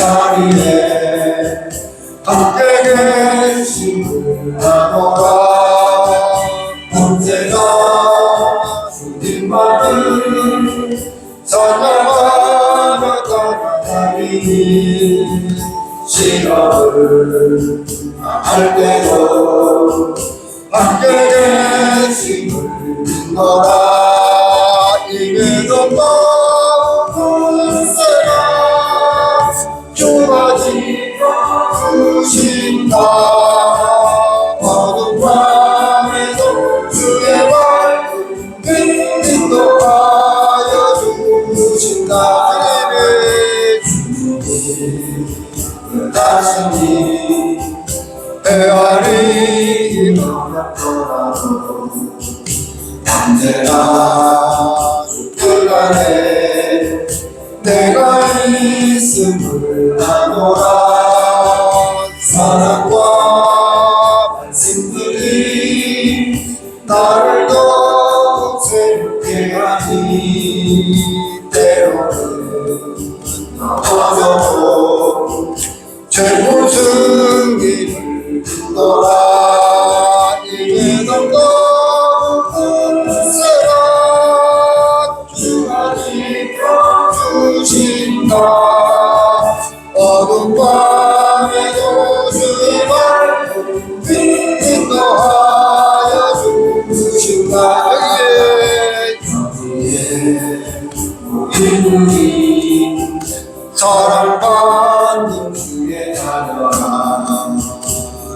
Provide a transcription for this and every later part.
자리에 함께 계심을 나눠라. 언제나 주님만을 찬양하며 따라다니니 시간을 할 때도 함께 계심을 믿노라. 이외로 모세라 주가 지켜주신다. 어둠 밤에도 주의 말씀 인도하여 주신다. 주님 다시니 헤아리기 어렵더라도 언제나 주들 안에 내가 있음을 아노라. 사랑과 말씀들이 나를 더욱 새롭게 하니 때로는 어려워 최고 승리를 듣노라. 이제는 더욱 세라 주가 지켜주신다. 어둠 밤에도 주의 말씀 인도하여 주신다. 여기에 우리 사랑받는 주의 자녀라.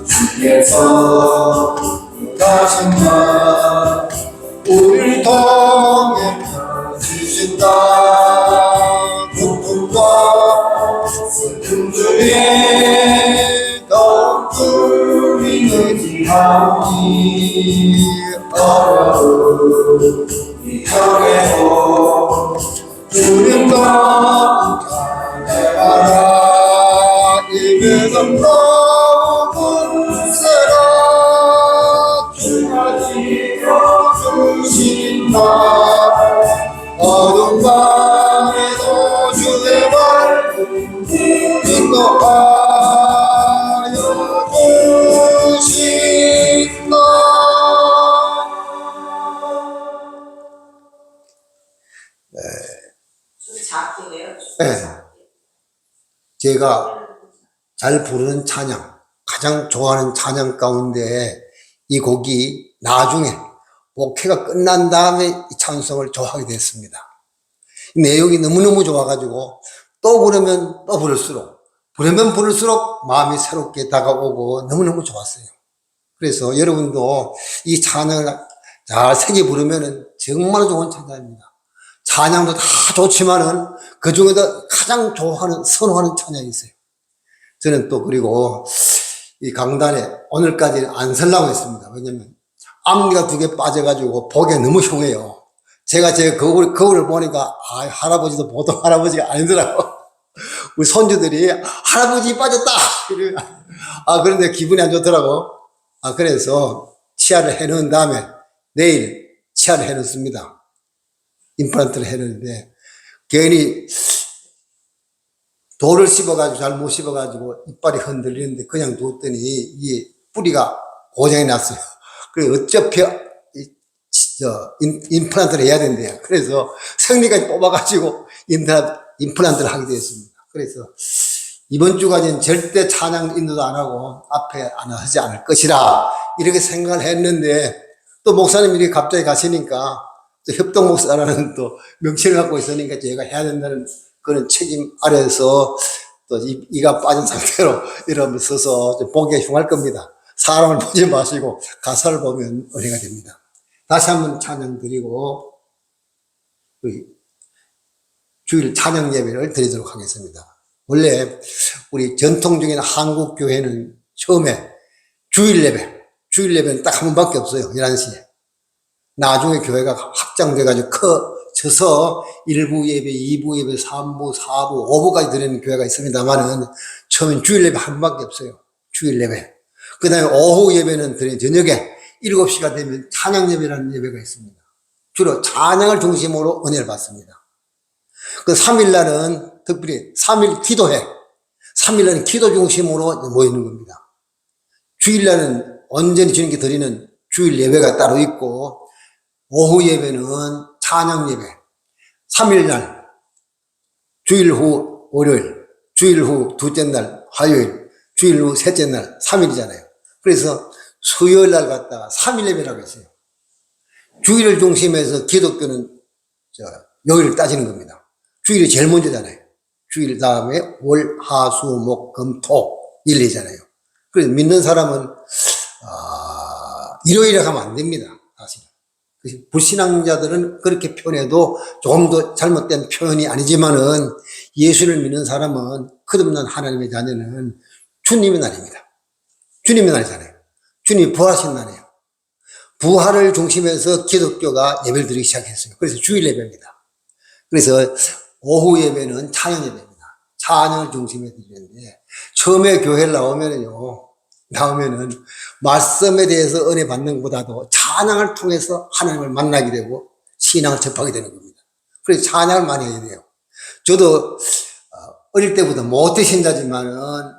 주께서 다신 날 우리를 통해 펴주신다. 고통과 슬픔 중에 더욱 주님 의지하니 어려운 이 형에도 주님 더욱 잘해봐라. 이제는 너무 세라 주가 지켜주신다. 어둠 밤에도 주의 말씀 인도하여 주신다. 네. 제가 잘 부르는 찬양, 가장 좋아하는 찬양 가운데 이 곡이 나중에 목회가 끝난 다음에 이 찬송을 좋아하게 됐습니다. 이 내용이 너무너무 좋아가지고 또 부르면 또 부를수록 마음이 새롭게 다가오고 너무너무 좋았어요. 그래서 여러분도 이 찬양을 잘 새겨 부르면 정말 좋은 찬양입니다. 찬양도 다 좋지만은 그 중에도 가장 좋아하는, 선호하는 찬양이 있어요. 저는 또 그리고 이 강단에 오늘까지 안 서려고 했습니다. 왜냐면 앞니가 2개 빠져가지고 보기에 너무 흉해요. 제가 제 거울을 보니까 할아버지도 보통 할아버지가 아니더라고. 우리 손주들이 할아버지 빠졌다. 그런데 기분이 안 좋더라고. 그래서 치아를 해놓은 다음에 내일 치아를 해놓습니다. 임플란트를 해놓는데 괜히 돌을 씹어가지고 잘 못 씹어가지고 이빨이 흔들리는데 그냥 뒀더니 이 뿌리가 고장이 났어요. 그래서 어차피 임플란트를 해야 된대요. 그래서 생리까지 뽑아가지고 임플란트를 하게 되었습니다. 그래서 이번 주까지는 절대 찬양 인도도 안 하고 앞에 안 하지 않을 것이라 이렇게 생각을 했는데 또 목사님이 갑자기 가시니까 또 협동 목사라는 또 명칭을 갖고 있으니까 제가 해야 된다는 그런 책임 아래에서 또 이가 빠진 상태로 이러면 서서 좀 보기가 흉할 겁니다. 사람을 보지 마시고 가사를 보면 은혜가 됩니다. 다시 한번 찬양 드리고 주일 찬양 예배를 드리도록 하겠습니다. 원래 우리 전통적인 한국 교회는 처음에 주일 예배는 딱 한 번밖에 없어요. 11시에. 나중에 교회가 확장돼가지고 커져서 1부 예배, 2부 예배, 3부, 4부, 5부까지 드리는 교회가 있습니다만은 처음엔 주일 예배 한 번밖에 없어요. 주일 예배. 그 다음에 오후 예배는 드리는 저녁에 7시가 되면 찬양 예배라는 예배가 있습니다. 주로 찬양을 중심으로 은혜를 받습니다. 그 3일날은 특별히 3일 기도회. 3일날은 기도 중심으로 모이는 겁니다. 주일날은 온전히 주님께 드리는 주일 예배가 따로 있고, 오후 예배는 찬양 예배, 3일날, 주일 후 월요일, 주일 후 둘째 날 화요일, 주일 후 셋째 날 3일이잖아요. 그래서 수요일날 갔다가 3일 예배라고 했어요. 주일을 중심해서 기독교는 요일을 따지는 겁니다. 주일이 제일 먼저잖아요. 주일 다음에 월, 화, 수, 목, 금, 토, 일이잖아요. 그래서 믿는 사람은 일요일에 가면 안 됩니다. 사실 불신앙자들은 그렇게 표현해도 조금 더 잘못된 표현이 아니지만은, 예수를 믿는 사람은, 거듭난 하나님의 자녀는 주님의 날입니다. 주님의 날이잖아요. 주님이 부활하신 날이에요. 부활을 중심해서 기독교가 예배를 드리기 시작했어요. 그래서 주일 예배입니다. 그래서 오후 예배는 찬양 예배입니다. 찬양을 중심에 드리는데, 처음에 교회를 나오면은 말씀에 대해서 은혜 받는 것보다도 찬양을 통해서 하나님을 만나게 되고 신앙을 접하게 되는 겁니다. 그래서 찬양을 많이 해야 돼요. 저도 어릴 때부터 모태 신자지만은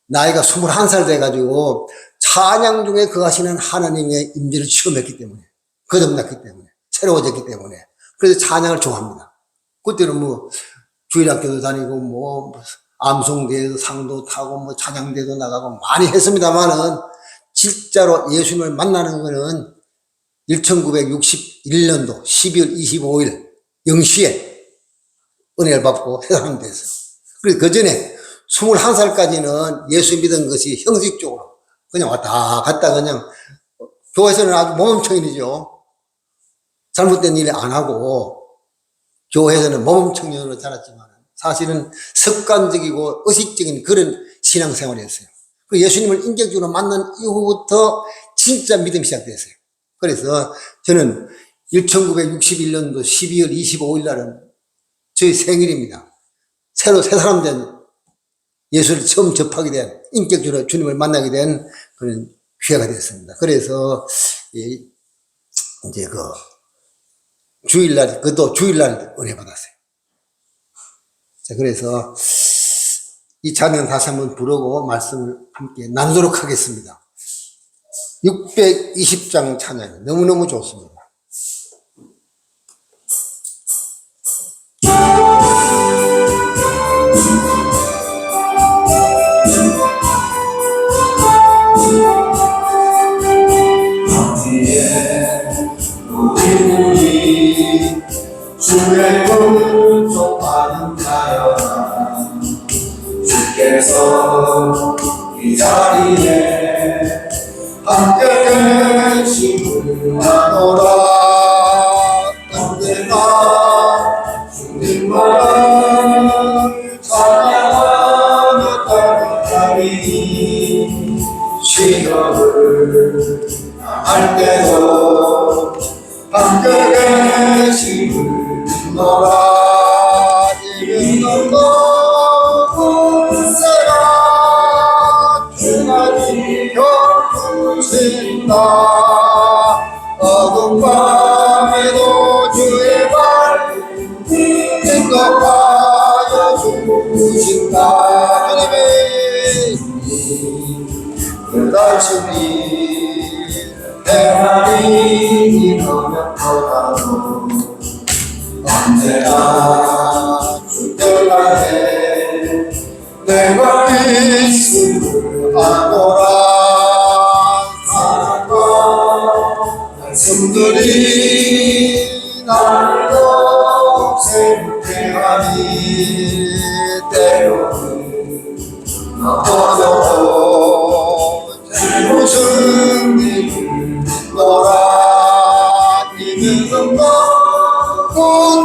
나이가 21살 돼가지고 찬양 중에 거하시는 하나님의 임재를 체험했기 때문에, 거듭났기 때문에, 새로워졌기 때문에, 그래서 찬양을 좋아합니다. 그때는 주일학교도 다니고 암송대회도 상도 타고 찬양대도 나가고 많이 했습니다만은, 진짜로 예수님을 만나는 거는 1961년도 12월 25일 0시에 은혜를 받고 회사하면 됐어요. 그래서 그 전에 21살까지는 예수 믿은 것이 형식적으로 그냥 왔다 갔다, 그냥 교회에서는 아주 모범청년이죠. 잘못된 일 안 하고 교회에서는 모범청년으로 자랐지만 사실은 습관적이고 의식적인 그런 신앙생활이었어요. 그 예수님을 인격적으로 만난 이후부터 진짜 믿음이 시작됐어요. 그래서 저는 1961년도 12월 25일 날은 저희 생일입니다. 새로 새 사람 된, 예수를 처음 접하게 된, 인격적으로 주님을 만나게 된 그런 기회가 됐습니다. 그래서 이제 주일날, 그것도 주일날 은혜 받았어요. 자, 그래서 이 찬양 다시 한번 부르고 말씀을 함께 나누도록 하겠습니다. 620장 찬양 너무너무 좋습니다. 우리 주의 은총받은 자여라. 주께서 이 자리에 함께 계심을 아노라. 언제나 주님만 찬양하며 따르리. 시험을 할 때도 함께 계심을 믿노라. 이는 너무세라. 주가 지켜주신다. 어두운 밤에도 주의 밝은 인도하여 주신다. 주님의 끝없으니 대하리니 노력보다도 언제나 주들만에 내가 있음을 아노라. 사랑과 말씀들이 나를 더욱 새롭게 하니 때로는 너도 무슨 일을 너라. 이는 너무세라.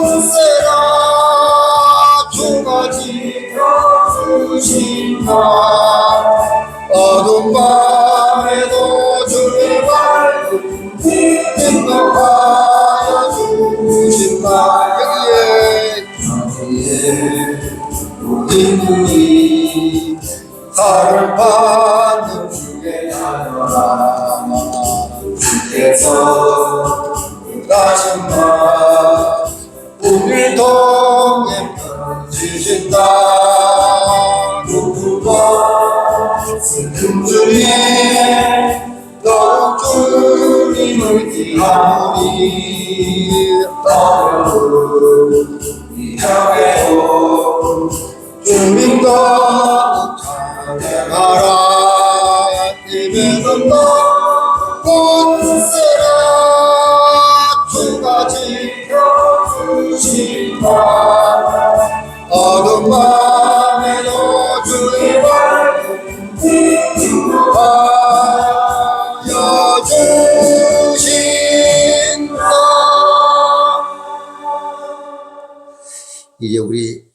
주가 지켜주신다. 어두운 밤에도 주의 밝은 인도하여 주신다. 여기에 우리 눈이 사를 받는 주의 자녀라. 주께서 다신 날 우리 동행 펴주신다. 누구 주님 너 주님을 기하오니 어려운 이 땅에도 주님과 찬양하라 입에는 너 꽃새라 주가 지켜주신다 어둠 밤에도 주님을 하여 주신다. 이제 우리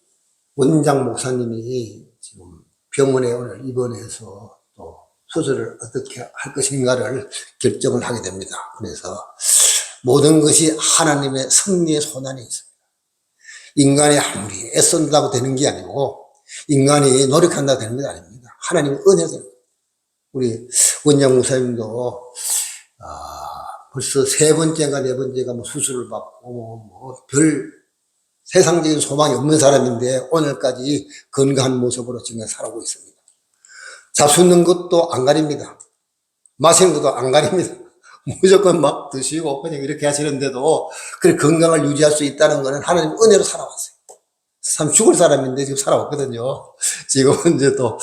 원장 목사님이 지금 병원에 오늘 입원해서 또 수술을 어떻게 할 것인가를 결정을 하게 됩니다. 그래서 모든 것이 하나님의 섭리의 손안에 있습니다. 인간이 아무리 애쓴다고 되는 게 아니고 인간이 노력한다고 되는 게 아닙니다. 하나님의 은혜가 됩니다. 우리 원장 목사님도 벌써 3번째인가 4번째가 뭐 수술을 받고 별 세상적인 소망이 없는 사람인데 오늘까지 건강한 모습으로 지금 살아오고 있습니다. 잡수는 것도 안 가립니다. 마시는 것도 안 가립니다. 무조건 막 드시고 그냥 이렇게 하시는데도 그 건강을 유지할 수 있다는 것은 하나님 은혜로 살아왔어요. 참 죽을 사람인데 지금 살아왔거든요. 지금은 이제 또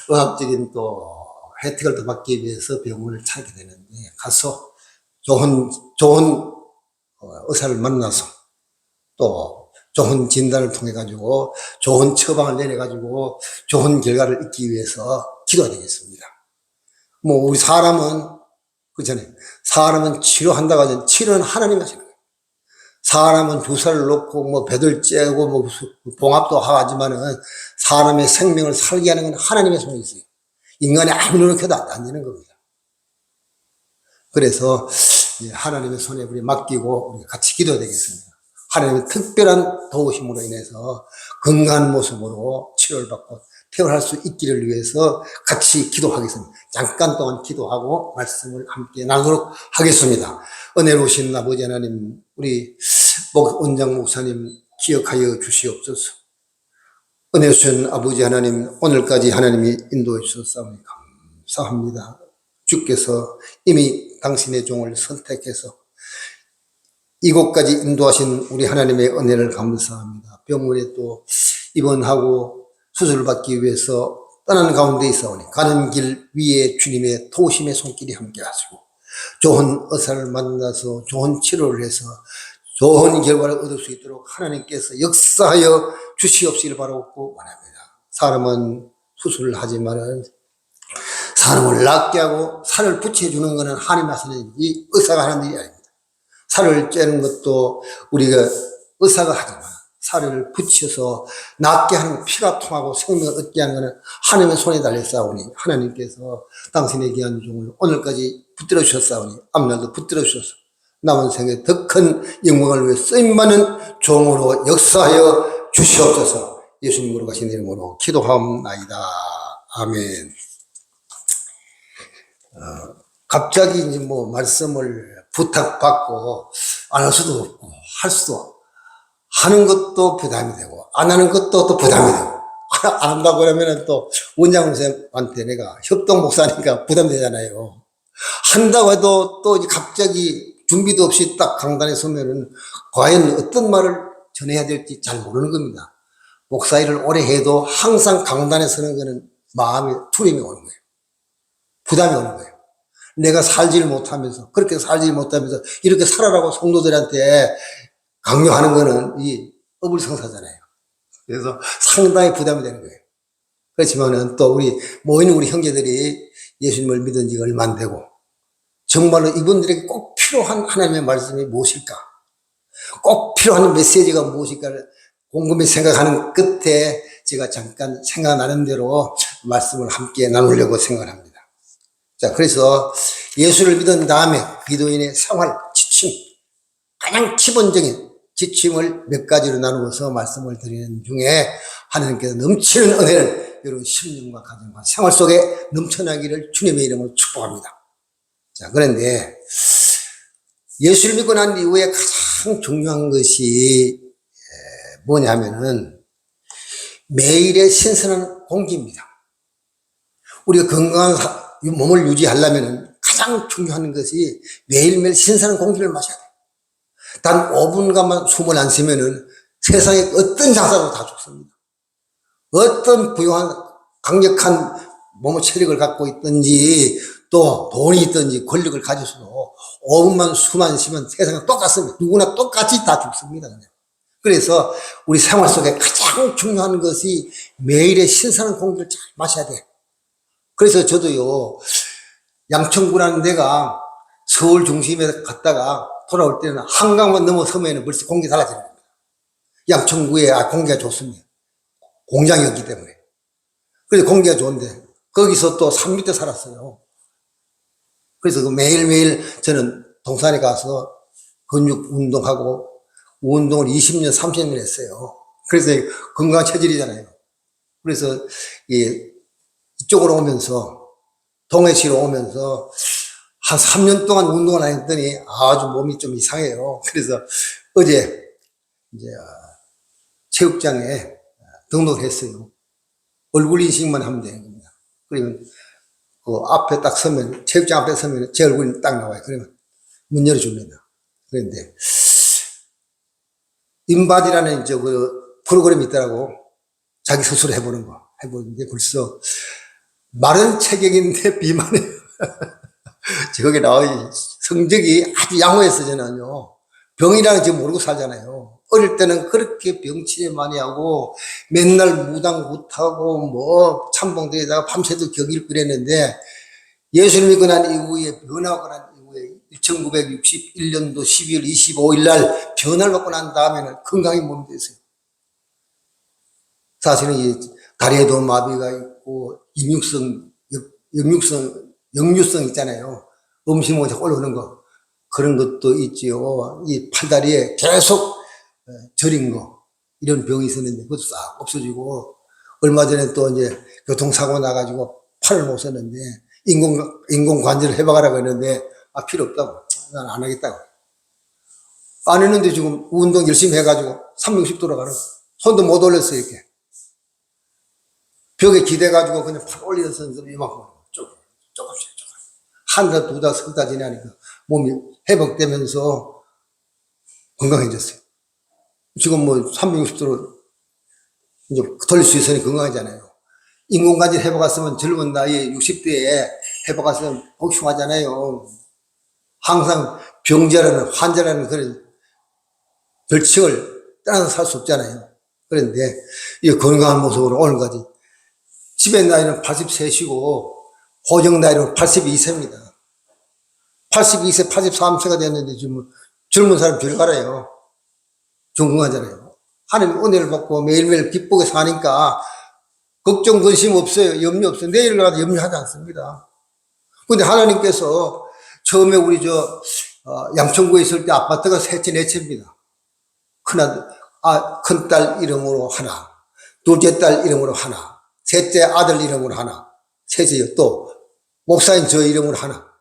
의학적인 또 혜택을 더 받기 위해서 병원을 찾게 되는데 가서 좋은 의사를 만나서 또 좋은 진단을 통해 가지고 좋은 처방을 내려 가지고 좋은 결과를 얻기 위해서 기도해야 되겠습니다. 뭐 우리 사람은 그렇잖아요. 사람은 치료한다고 하죠. 치료는 하나님 하시는 거예요. 사람은 주사를 놓고 뭐 배들 째고 뭐 봉합도 하지만은 사람의 생명을 살게 하는 건 하나님의 손에 있어요. 인간이 아무리 노력해도 안 되는 겁니다. 그래서 하나님의 손에 우리 맡기고 우리 같이 기도해야 되겠습니다. 하나님의 특별한 도우심으로 인해서 건강한 모습으로 치료를 받고 퇴원할 수 있기를 위해서 같이 기도하겠습니다. 잠깐 동안 기도하고 말씀을 함께 나누도록 하겠습니다. 은혜로우신 아버지 하나님, 우리 원장 목사님 기억하여 주시옵소서. 은혜로우신 아버지 하나님, 오늘까지 하나님이 인도해 주셨사오니 감사합니다. 주께서 이미 당신의 종을 선택해서 이곳까지 인도하신 우리 하나님의 은혜를 감사합니다. 병원에 또 입원하고 수술을 받기 위해서 떠나는 가운데 있사오니 가는 길 위에 주님의 도우심의 손길이 함께 하시고 좋은 의사를 만나서 좋은 치료를 해서 좋은 결과를 얻을 수 있도록 하나님께서 역사하여 주시옵시길 바라고 원합니다. 사람은 수술을 하지만은 사람을 낫게 하고 살을 붙여주는 것은 하나님 하시는 이 의사가 하는 일이 아닙니다. 살을 째는 것도 우리가 의사가 하지만 살을 붙여서 낫게 하는 피가 통하고 생명을 얻게 하는 것은 하나님의 손에 달려싸우니 하나님께서 당신의 귀한 종을 오늘까지 붙들어 주셨사오니 앞날도 붙들어 주셔서 남은 생에 더 큰 영광을 위해 쓰임받는 종으로 역사하여 주시옵소서. 예수님으로 가신 이름으로 기도하옵나이다. 아멘. 갑자기 이제 뭐 말씀을 부탁받고 안 할 수도 없고 할 수도 없고 하는 것도 부담이 되고 안 하는 것도 또 부담이 되고 안 한다고 그러면은 또 원장 선생님한테 내가 협동 목사니까 부담되잖아요. 한다고 해도 또 갑자기 준비도 없이 딱 강단에 서면은 과연 어떤 말을 전해야 될지 잘 모르는 겁니다. 목사 일을 오래 해도 항상 강단에 서는 거는 마음에 두려움이 오는 거예요. 부담이 오는 거예요. 내가 살지를 못하면서 그렇게 살지 못하면서 이렇게 살아라고 성도들한테 강요하는 거는 이 어불성사잖아요. 그래서 상당히 부담이 되는 거예요. 그렇지만은 또 우리 모이는 우리 형제들이 예수님을 믿은 지가 얼마 안 되고 정말로 이분들에게 꼭 필요한 하나님의 말씀이 무엇일까? 꼭 필요한 메시지가 무엇일까를 곰곰이 생각하는 끝에 제가 잠깐 생각나는 대로 말씀을 함께 나누려고 생각합니다. 자, 그래서 예수를 믿은 다음에 기도인의 생활, 지침, 가장 기본적인 지침을 몇 가지로 나누어서 말씀을 드리는 중에 하나님께서 넘치는 은혜를 여러분 심령과 가정과 생활 속에 넘쳐나기를 주님의 이름으로 축복합니다. 자, 그런데 예수를 믿고 난 이후에 가장 중요한 것이 뭐냐면은 매일의 신선한 공기입니다. 우리가 건강한 이 몸을 유지하려면 가장 중요한 것이 매일매일 신선한 공기를 마셔야 돼요. 단 5분간만 숨을 안 쉬면은 세상에 어떤 장사도 다 죽습니다. 어떤 부유한 강력한 몸의 체력을 갖고 있든지 또 돈이 있든지 권력을 가졌어도 5분만 숨 안 쉬면 세상은 똑같습니다. 누구나 똑같이 다 죽습니다. 그래서 우리 생활 속에 가장 중요한 것이 매일의 신선한 공기를 잘 마셔야 돼. 그래서 저도요, 양천구라는 데가 서울 중심에 갔다가 돌아올 때는 한강만 넘어서면 벌써 공기 달라지는 겁니다. 양천구에 공기가 좋습니다. 공장이 없기 때문에. 그래서 공기가 좋은데 거기서 또 산 밑에 살았어요. 그래서 그 매일매일 저는 동산에 가서 근육 운동하고 운동을 20년, 30년 했어요. 그래서 건강한 체질이잖아요. 그래서 이쪽으로 오면서 동해시로 오면서 한 3년 동안 운동을 안 했더니 아주 몸이 좀 이상해요. 그래서 어제 이제 체육장에 등록을 했어요. 얼굴 인식만 하면 되는 겁니다. 그러면 그 앞에 딱 서면, 체육장 앞에 서면 제 얼굴이 딱 나와요. 그러면 문 열어줍니다. 그런데 인바디라는 이제 그 프로그램이 있더라고. 자기 스스로 해보는 거. 해보는데 벌써 마른 체격인데 비만해요. 거기 나와 성적이 아주 양호했어, 저는요. 병이라는 지 모르고 살잖아요. 어릴 때는 그렇게 병치레 많이 하고 맨날 무당굿하고 뭐 참봉대에다가 밤새도 격일 끓였는데 예수를 믿고 난 이후에 변화하고 난 이후에 1961년도 12월 25일 날 변화를 받고 난 다음에는 건강히 몸이 됐어요. 사실은 이 다리에도 마비가 있고 역류성 있잖아요. 음식 먹어서 올라오는 거. 그런 것도 있지요. 이 팔다리에 계속 저린 거. 이런 병이 있었는데 그것도 싹 없어지고 얼마 전에 또 이제 교통사고 나가지고 팔을 못 썼는데 인공관절을 해봐가라고 했는데 필요 없다고. 난 안 하겠다고. 안 했는데 지금 운동 열심히 해가지고 360 돌아가는 거. 손도 못 올렸어요, 이렇게. 벽에 기대가지고 그냥 팔 올려서 이만큼 조금씩. 한 달, 두 달, 석 달 지나니까 몸이 회복되면서 건강해졌어요. 지금 뭐 360도로 이제 돌릴 수 있으니 건강하잖아요. 인공관절 해봐갔으면 젊은 나이에 60대에 해봐갔으면 복숭하잖아요. 항상 병자라는 환자라는 그런 별칭을 떠나서 살 수 없잖아요. 그런데 이 건강한 모습으로 오늘까지 집의 나이는 83시고 고정 나이는 82세입니다. 82세, 83세가 됐는데 지금 젊은 사람 별 갈아요. 건강하잖아요. 하나님 은혜를 받고 매일매일 기쁘게 사니까 걱정, 근심 없어요. 염려 없어요. 내일 가도 염려하지 않습니다. 근데 하나님께서 처음에 우리 양천구에 있을 때 아파트가 셋째, 넷째입니다. 큰딸 이름으로 하나, 둘째 딸 이름으로 하나, 셋째 아들 이름으로 하나, 셋째 또 목사인 저 이름으로 하나.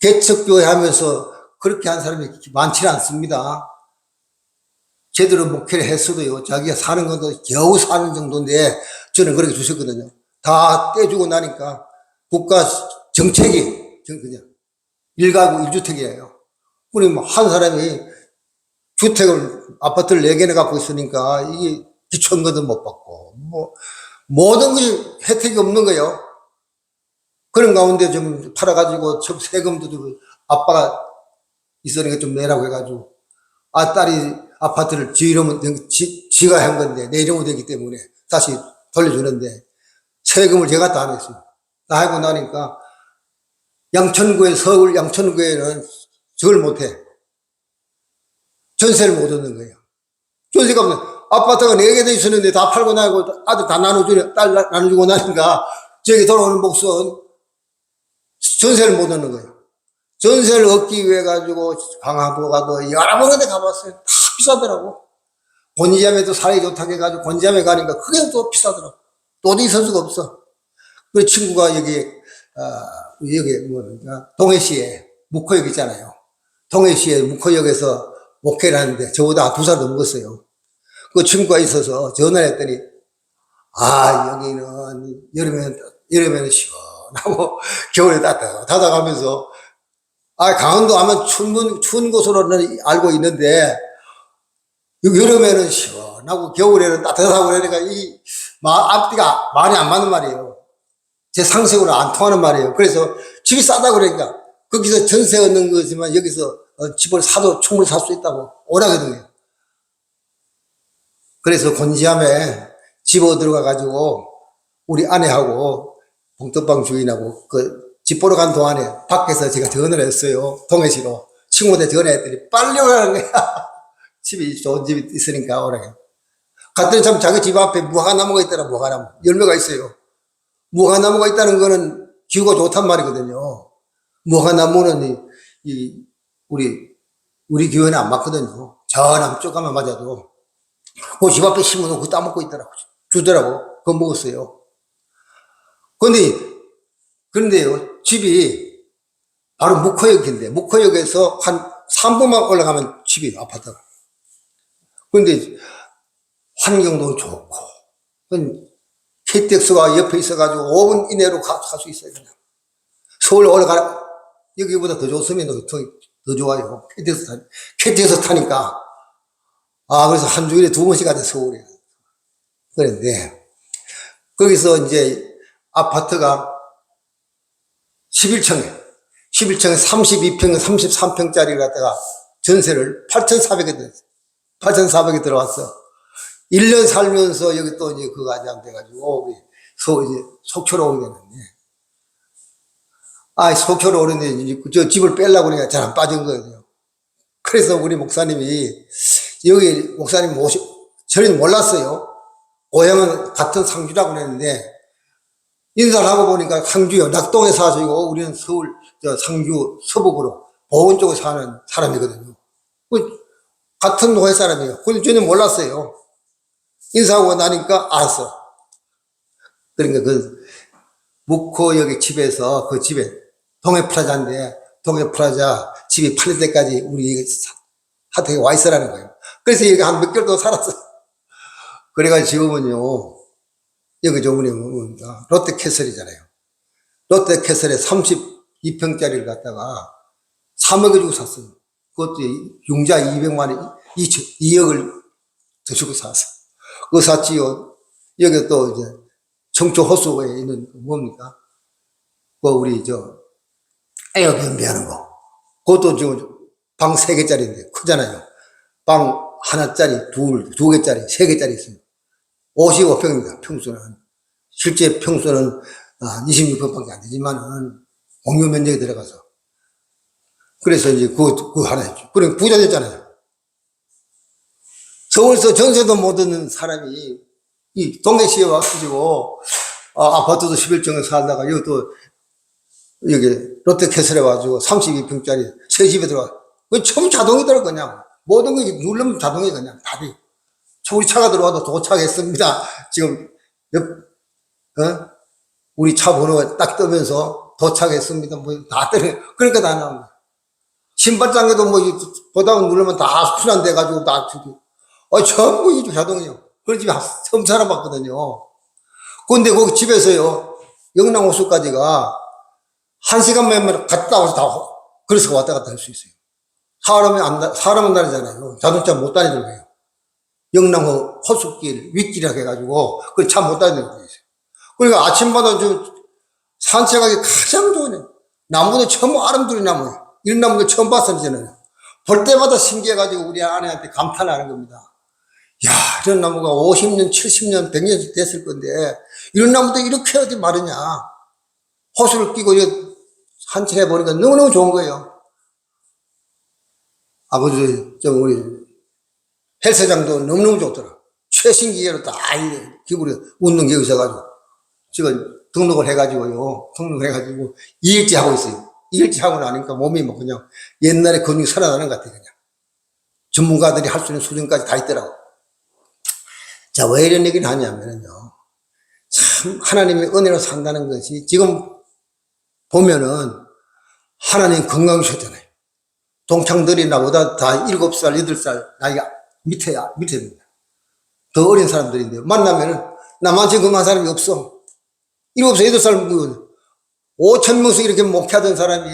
개척교회 하면서 그렇게 한 사람이 많지 않습니다. 제대로 목회를 했어도요, 자기가 사는 것도 겨우 사는 정도인데 저는 그렇게 주셨거든요. 다 떼주고 나니까 국가 정책이 그냥 1가구 1주택이에요. 우리 뭐 한 사람이 아파트를 4개나 갖고 있으니까 이게 기초연금도 못 받고, 뭐, 모든 것이 혜택이 없는 거예요. 그런 가운데 좀 팔아가지고 세금도 좀 아빠가 있으니까 좀 내라고 해가지고, 딸이 아파트를 지가 한 건데 내 이름으로 되기 때문에 다시 돌려주는데 세금을 제가 다 냈어요. 다 하고 나니까 서울 양천구에는 저걸 못해. 전세를 못 얻는 거예요. 전세가 없는, 아파트가 4개도 있었는데 다 팔고 나고 아들 다 딸 나눠주고 나니까 저기 돌아오는 목선 전세를 못 얻는 거예요. 전세를 얻기 위해 가지고 강화도 가도 여러 군데 가봤어요. 다 비싸더라고. 곤지암에도 살기 좋다고 해가지고 곤지암에 가니까 그게 또 비싸더라고. 또 어디 있을 수가 없어. 그 친구가 여기 동해시에 묵호역 있잖아요. 동해시에 묵호역에서 목회를 하는데 저보다 2살 더 먹었어요. 그 친구가 있어서 전화를 했더니 여기는 여름에는 시원하고 겨울에 따뜻하다가면서 강원도 하면 추운 곳으로는 알고 있는데 여름에는 시원하고 겨울에는 따뜻하고 그러니까 앞뒤가 말이 안 맞는 말이에요. 제 상식으로 안 통하는 말이에요. 그래서 집이 싸다고 그러니까 거기서 전세 얻는 거지만 여기서 집을 사도 충분히 살 수 있다고 오라거든요. 그래서 곤지암에 집 얻으러 가가지고 우리 아내하고 봉떡방 주인하고 집 보러 간 동안에 밖에서 제가 전화를 했어요. 동해시로 친구한테 전화했더니 빨리 오라는 거야. 집이 좋은 집이 있으니까 오라게. 갔더니 참 자기 집 앞에 무화과나무가 있더라. 무화과나무 열매가 있어요. 무화과나무가 있다는 거는 기후가 좋단 말이거든요. 무화과나무는 우리 기후에는 안 맞거든요. 저 남쪽 가면 맞아도 그 집 앞에 심어놓고 따먹고 있더라고. 주더라고. 그거 먹었어요. 그런데요, 집이 바로 묵화역인데, 묵화역에서 한 3분만 올라가면 집이 아파트가. 그런데 환경도 좋고, KTX가 옆에 있어가지고 5분 이내로 갈 수 있어요, 그냥. 서울 올라가, 여기보다 더 좋으면 더 좋아요. KTX 타니까. 그래서 한 주일에 2번씩 가자, 서울에. 그런데, 거기서 이제 아파트가 11층에 32평, 33평짜리를 갖다가 전세를 8,400에 들었어요. 8,400에 들어왔어. 1년 살면서 여기 또 이제 그거 아니면 돼가지고, 이제 속초로 오게 됐는데. 속초로 오는데, 이제 저 집을 빼려고 그러니까 잘 안 빠진 거예요. 그래서 우리 목사님이, 여기 목사님 저는 몰랐어요. 고향은 같은 상주라고 그랬는데, 인사를 하고 보니까 상주요. 낙동에 사시고, 우리는 서울, 상주 서북으로, 보은 쪽에 사는 사람이거든요. 같은 노예 사람이에요. 근데 저는 몰랐어요. 인사하고 나니까 알았어. 그러니까 묵호역의 집에서 그 집에 동해프라자인데, 동해프라자 집이 팔릴 때까지 우리 하택에 와 있으라는 거예요. 그래서 여기 한 몇 개월 더 살았어. 그래가지고 지금은요, 여기 조문이 롯데캐슬이잖아요. 롯데캐슬에 32평짜리를 갖다가 3억을 주고 샀어요. 그것도 융자 200만 원, 2억을 더 주고 샀어. 그거 샀지요. 여기 또 이제 청초 호수에 있는 뭡니까? 우리 에어비앤비 하는 거. 그것도 지금 방 3개짜리인데 크잖아요. 방 하나짜리, 두 개짜리, 3개짜리 있어요. 55평입니다, 평수는. 실제 평수는 26평밖에 안 되지만은, 공유 면적이 들어가서. 그래서 이제 그거 하나 했죠. 그럼 부자 됐잖아요. 서울서 전세도 못 얻는 사람이, 이 동네시에 와가지고, 아파트도 11층에 살다가, 여기 롯데캐슬에 와가지고 32평짜리 새 집에 들어가. 그 처음 자동이더라, 그냥. 모든 거 누르면 자동이 그냥 답이. 우리 차가 들어와도 도착했습니다. 지금 우리 차 번호가 딱 뜨면서 도착했습니다. 다 뜨네. 그러니까 다 나온 거야. 신발장에도 보다가 누르면 다 순환돼가지고 다 주고. 전부 이 자동이요. 그런 집에 처음 살아봤거든요. 근데 거기 집에서요, 영랑호수까지가 1시간만 갔다 와서 다, 그래서 왔다 갔다 할 수 있어요. 사람은 다니잖아요. 자동차 못 다니더라고요. 영랑호 호수길, 윗길이라고 해가지고, 그 차 못 다니는 거예요. 그러니까 아침마다 산책하기 가장 좋은, 나무도 처음 아름드리 나무, 이런 나무도 처음 봤어요, 저는. 볼 때마다 신기해가지고 우리 아내한테 감탄하는 겁니다. 야, 이런 나무가 50년, 70년, 100년 됐을 건데, 이런 나무도 이렇게 어디 마르냐. 호수를 끼고 산책해보니까 너무너무 좋은 거예요. 우리 헬스장도 너무너무 좋더라. 최신 기계로 다 기구를 운동 기구 있어가지고 지금 등록을 해가지고 2일째 하고 있어요. 2일째 하고 나니까 몸이 그냥 옛날에 근육이 살아나는 것 같아요. 그냥 전문가들이 할 수 있는 수준까지 다 있더라고. 자, 왜 이런 얘기를 하냐면요, 참 하나님의 은혜로 산다는 것이 지금 보면은 하나님 건강 주셨잖아요. 동창들이 나보다 다 7살, 8살 나이가 밑에입니다. 더 어린 사람들인데 만나면은 나만치 건강한 사람이 없어. 7살, 8살 5천 명씩 이렇게 목회하던 사람이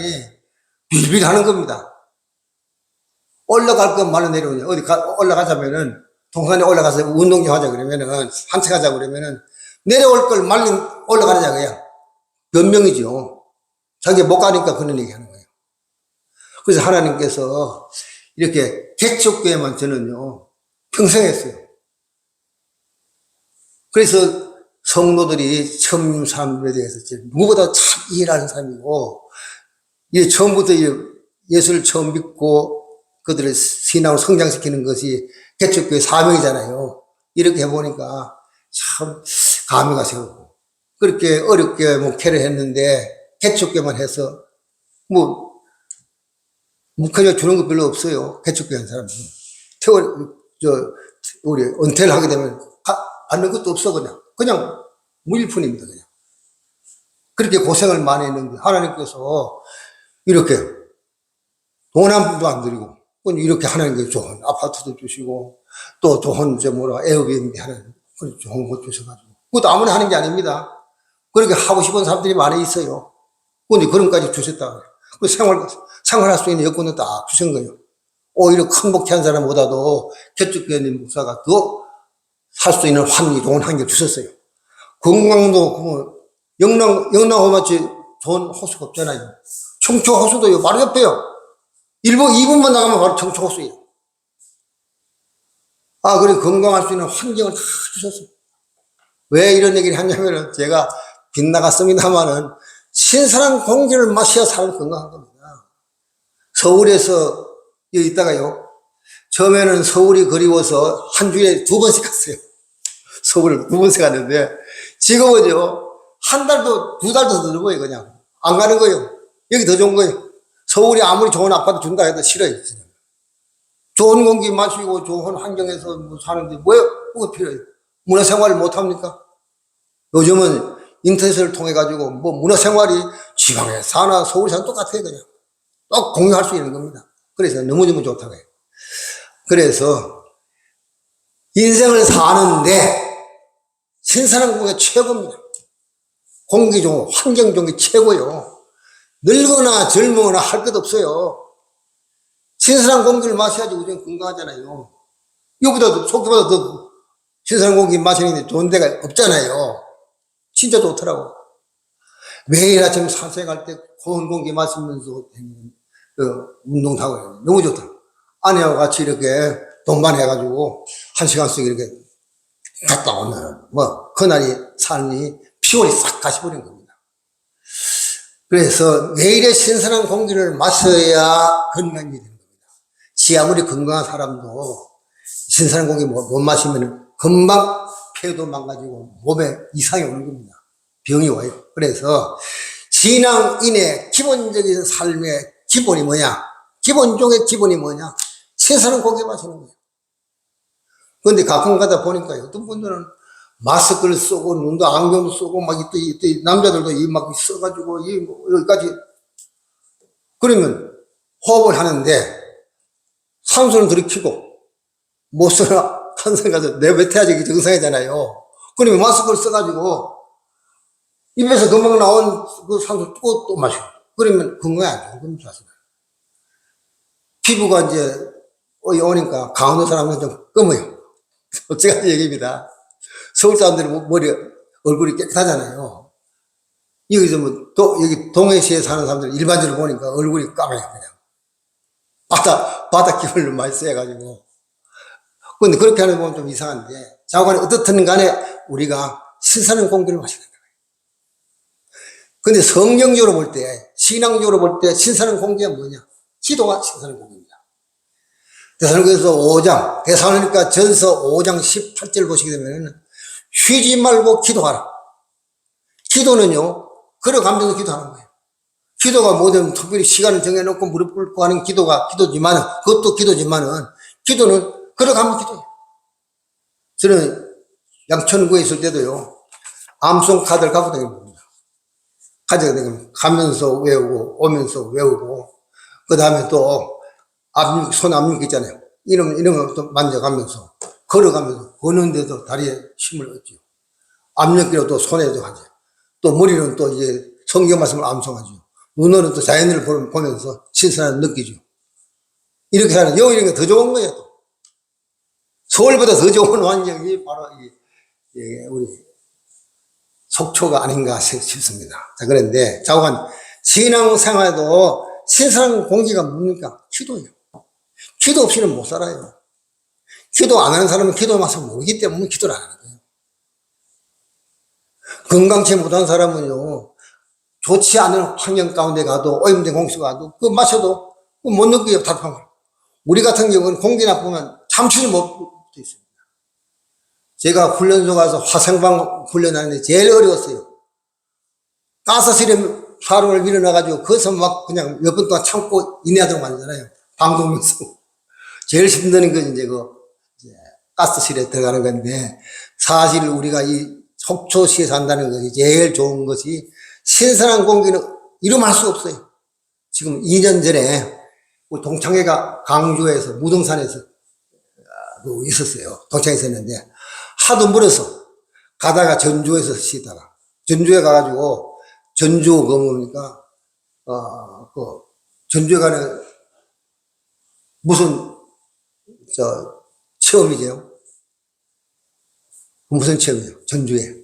빌빌 하는 겁니다. 올라갈 것 말로 내려오냐. 올라가자면은, 동산에 올라가서 운동 좀 하자 그러면은, 산책하자 그러면은, 내려올 걸 말로 올라가자 그야. 변명이죠. 자기가 못 가니까 그런 얘기 하는 거예요. 그래서 하나님께서 이렇게 개척교회만 저는요, 평생 했어요. 그래서 성도들이 처음 사람들에 대해서 누구보다 참 이해하는 사람이고, 이게 처음부터 예수를 처음 믿고 그들을 신앙으로 성장시키는 것이 개척교회 사명이잖아요. 이렇게 해보니까 참 감회가 새롭고, 그렇게 어렵게 목회를 했는데 개척교회만 해서 목회자 주는 거 별로 없어요. 개척교회 한 사람은. 우리 은퇴를 하게 되면 받는 것도 없어. 그냥 무일푼입니다. 그냥. 그렇게 고생을 많이 했는데 하나님께서 이렇게 돈 한 푼도 안 드리고 이렇게 하나님께서 좋은 아파트도 주시고 또 좋은 에어비앤비 하는 좋은 곳 주셔가지고 그것도 아무나 하는 게 아닙니다. 그렇게 하고 싶은 사람들이 많이 있어요. 그런데 그런 것까지 주셨다. 그 생활할 수 있는 여건을 딱 주신 거예요. 오히려 큰 목회한 사람보다도 개척교회 목사가 더 살 수 있는 좋은 환경을 주셨어요. 건강도 영랑호마치 좋은 호수가 없잖아요. 청초 호수도요 바로 옆에요. 2분만 나가면 바로 청초 호수예요. 그래 건강할 수 있는 환경을 다 주셨어요. 왜 이런 얘기를 하냐면은 제가 빗나갔습니다마는 신선한 공기를 마셔야 사람이 건강한 겁니다. 서울에서 여기 있다가요. 처음에는 서울이 그리워서 한 주에 2번씩 갔어요. 서울을 2번씩 갔는데 지금은요. 한 달도 2달도 더 늘어요. 그냥 안 가는 거예요. 여기 더 좋은 거예요. 서울이 아무리 좋은 아파트 준다 해도 싫어요. 그냥. 좋은 공기 마시고 좋은 환경에서 사는데 뭐가 필요해요? 문화생활을 못합니까? 요즘은 인터넷을 통해 가지고 문화생활이 지방에 사나 서울에 사나 똑같아요. 그냥 또 공유할 수 있는 겁니다. 그래서 너무너무 좋다고 해요. 그래서 인생을 사는데 신선한 공기가 최고입니다. 공기 좋은 환경 좋은 게 최고요. 늙거나 젊거나 할 것 없어요. 신선한 공기를 마셔야지 우리는 건강하잖아요. 속기보다 더 신선한 공기 마시는 데 좋은 데가 없잖아요. 진짜 좋더라고. 매일 아침 산책할 때 고운 공기 마시면서 운동도 하고 너무 좋더라고. 아내와 같이 이렇게 동반해가지고 1시간씩 이렇게 갔다 오면 그날이 삶이 피곤이 싹 가시버린 겁니다. 그래서 매일의 신선한 공기를 마셔야 건강이 되는 겁니다. 아무리 건강한 사람도 신선한 공기 못 마시면 금방 폐도 망가지고 몸에 이상이 오는 겁니다. 병이 와요. 그래서 신앙인의 기본적인 삶의 기본이 뭐냐? 기본 중에 기본이 뭐냐? 신선한 공기 마시는 거예요. 그런데 가끔 가다 보니까 어떤 분들은 마스크를 쓰고 눈도 안경도 쓰고 막 이때 남자들도 막 써가지고 여기까지 그러면 호흡을 하는데 산소는 들이키고 못 쓰나 탄산 가서 내뱉어야지 정상이잖아요. 그러면 마스크를 써가지고 입에서 금방 나온 그 산소 또 마시고 그러면 건강에 안 좋은 겁니다. 피부가 이제 오니까 강원도 사람은 좀 검어요. 솔직한 얘기입니다. 서울 사람들은 얼굴이 깨끗하잖아요. 여기서 여기 동해시에 사는 사람들 일반적으로 보니까 얼굴이 까매요, 그냥. 바다 기운을 많이 쐬가지고. 근데 그렇게 하는 거 보면 좀 이상한데, 자관에 어떻든 간에 우리가 신선한 공기를 마셔야 된다. 근데 성경적으로 볼 때, 신앙적으로 볼 때 신선한 공기가 뭐냐? 기도가 신선한 공기입니다. 데살로니가 전서 5장 18절 보시게 되면 쉬지 말고 기도하라. 기도는요, 걸어가면서 기도하는 거예요. 기도가 뭐든 특별히 시간을 정해놓고 무릎 꿇고 하는 기도가 기도지만은, 그것도 기도지만은, 기도는 걸어가면 기도예요. 저는 양천구에 있을 때도요, 암송 카드를 갖고 다닙니다. 가져다니면 가면서 외우고, 오면서 외우고, 그 다음에 또, 손 압력 있잖아요. 이런 것도 만져가면서, 걸어가면서, 걷는데도 다리에 힘을 얻죠. 압력기로 또 손에도 하죠. 또 머리는 또 이제 성경 말씀을 암송하죠. 눈으로 또 자연을 보면서 신선함을 느끼죠. 이렇게 하는 영이니까 더 좋은 거예요. 서울보다 더 좋은 환경이 바로 우리 속초가 아닌가 싶습니다. 자, 그런데 자고한 신앙생활도 신선한 공기가 뭡니까? 기도예요. 기도 없이는 못 살아요. 기도 안 하는 사람은 기도 맛을 모르기 때문에 기도를 안 하는 거예요. 건강치 못한 사람은요, 좋지 않은 환경 가운데 가도, 오염된 공기가 가도, 그 마셔도 못 느껴요, 답답함을. 우리 같은 경우는 공기 나쁘면 잠시는 못 있습니다. 제가 훈련소 가서 화생방 훈련하는데 제일 어려웠어요. 가스실에 사람을 밀어놔가지고, 거기서 막 그냥 몇 분 동안 참고 인내하도록 만들잖아요. 방독면서. 제일 힘든 건 이제 가스실에 들어가는 건데, 사실 우리가 이 속초시에 산다는 것이 제일 좋은 것이 신선한 공기는 이루말 수 없어요. 지금 2년 전에 우리 동창회가 강주에서 무등산에서 있었어요. 동창회 있었는데 하도 멀어서 가다가 전주에서 쉬다가 전주에 가가지고 전주 뭡니까 전주에 가는 무슨 체험이죠. 무슨 체험이에요?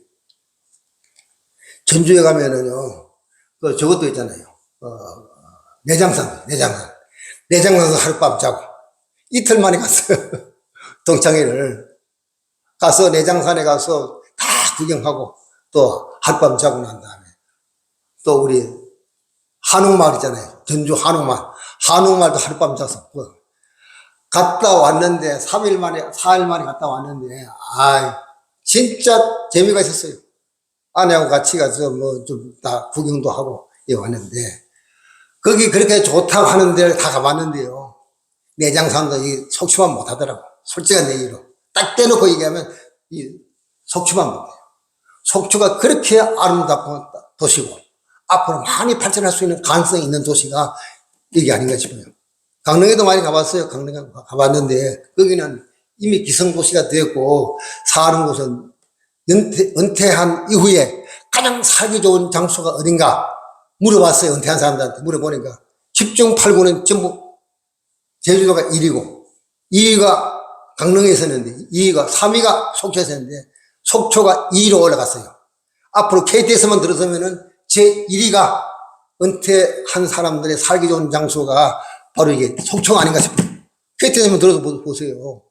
전주에 가면은요, 저것도 있잖아요. 내장산. 내장산에서 하룻밤 자고, 이틀 만에 갔어요. 동창회를. 가서, 내장산에 가서 다 구경하고, 또 하룻밤 자고 난 다음에, 또 우리 한옥마을 있잖아요. 전주 한옥마을. 한옥마을도 하룻밤 자서, 갔다 왔는데, 4일 만에 갔다 왔는데, 진짜 재미가 있었어요. 아내하고 같이 가서 좀 다 구경도 하고 왔는데, 거기 그렇게 좋다고 하는 데를 다 가봤는데요. 내장산도 속초만 못하더라고. 솔직한 얘기로. 딱 떼놓고 얘기하면 속초만 못해요. 속초가 그렇게 아름답고 도시고, 앞으로 많이 발전할 수 있는 가능성이 있는 도시가 여기 아닌가 싶어요. 강릉에도 많이 가봤어요. 강릉에 가봤는데, 거기는 이미 기성도시가 되었고, 사는 곳은 은퇴한 이후에 가장 살기 좋은 장소가 어딘가 물어봤어요. 은퇴한 사람들한테 물어보니까 집중 8구는 전부 제주도가 1위고 2위가 강릉에 있었는데 2위가 3위가 속초에 있었는데 속초가 2위로 올라갔어요. 앞으로 KTX만 들어서면은 제 1위가 은퇴한 사람들의 살기 좋은 장소가 바로 이게 속초가 아닌가 싶어요. KTX만 들어서 보세요.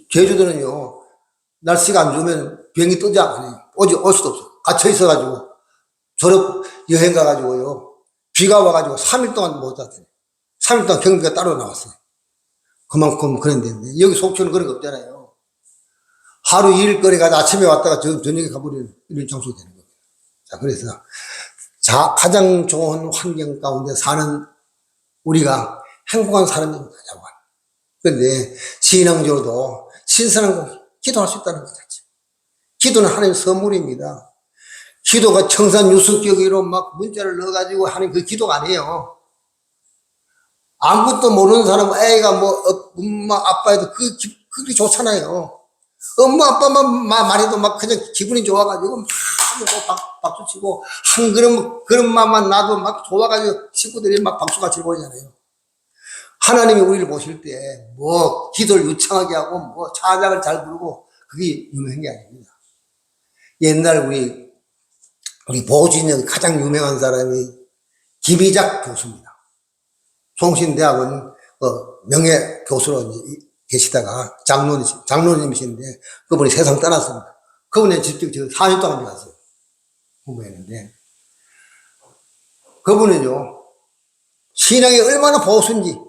제주도는요, 날씨가 안 좋으면 비행기 뜨지 않아요. 올 수도 없어요. 갇혀 있어가지고, 졸업 여행 가가지고요, 비가 와가지고 3일 동안 못 잤어요. 3일 동안 경비가 따로 나왔어요. 그만큼 그런 데인데, 여기 속초는 그런 거 없잖아요. 하루 일거리 가서 아침에 왔다가 저녁에 가버리는 이런 장소가 되는 거예요. 자, 그래서, 가장 좋은 환경 가운데 사는 우리가 행복한 사람입니다. 그런데, 신앙적으로도 신선한 거, 기도할 수 있다는 거죠. 기도는 하나님의 선물입니다. 기도가 청산유수격으로 막 문자를 넣어가지고 하는 그 기도가 아니에요. 아무것도 모르는 사람은 애가 엄마, 아빠에도 그게 좋잖아요. 엄마, 아빠만 말해도 막 그냥 기분이 좋아가지고 막 박수 치고 한 그릇만만 놔도 막 좋아가지고 식구들이 막 박수같이 보이잖아요. 하나님이 우리를 보실 때, 기도를 유창하게 하고, 찬양을 잘 부르고, 그게 유명한 게 아닙니다. 옛날 우리 보호진영 가장 유명한 사람이 김희작 교수입니다. 송신대학원, 명예 교수로 계시다가 장로님이신데, 그분이 세상 떠났습니다. 그분이 직접 4년 동안 갔어요. 공부했는데, 그분은요, 신앙이 얼마나 보수인지,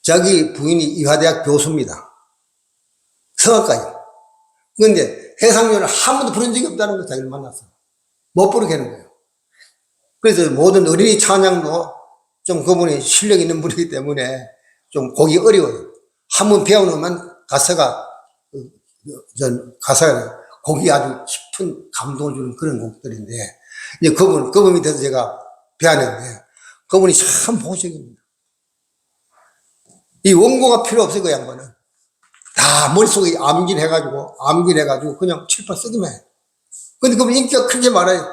자기 부인이 이화대학 교수입니다. 성악가예요. 그런데 해상료를 한 번도 부른 적이 없다는 걸 자기를 만났어요. 못 부르게 하는 거예요. 그래서 모든 어린이 찬양도 좀 그분이 실력 있는 분이기 때문에 좀 보기 어려워요. 한 번 배워놓으면 가사가 곡이 아주 깊은 감동을 주는 그런 곡들인데, 이제 그분 밑에서 제가 배웠는데, 그분이 참 보수적입니다. 이 원고가 필요 없어요, 그 양반은. 다 머릿속에 암기해가지고 그냥 칠판 쓰기만 해. 근데 그분 인기가 크게 많아요.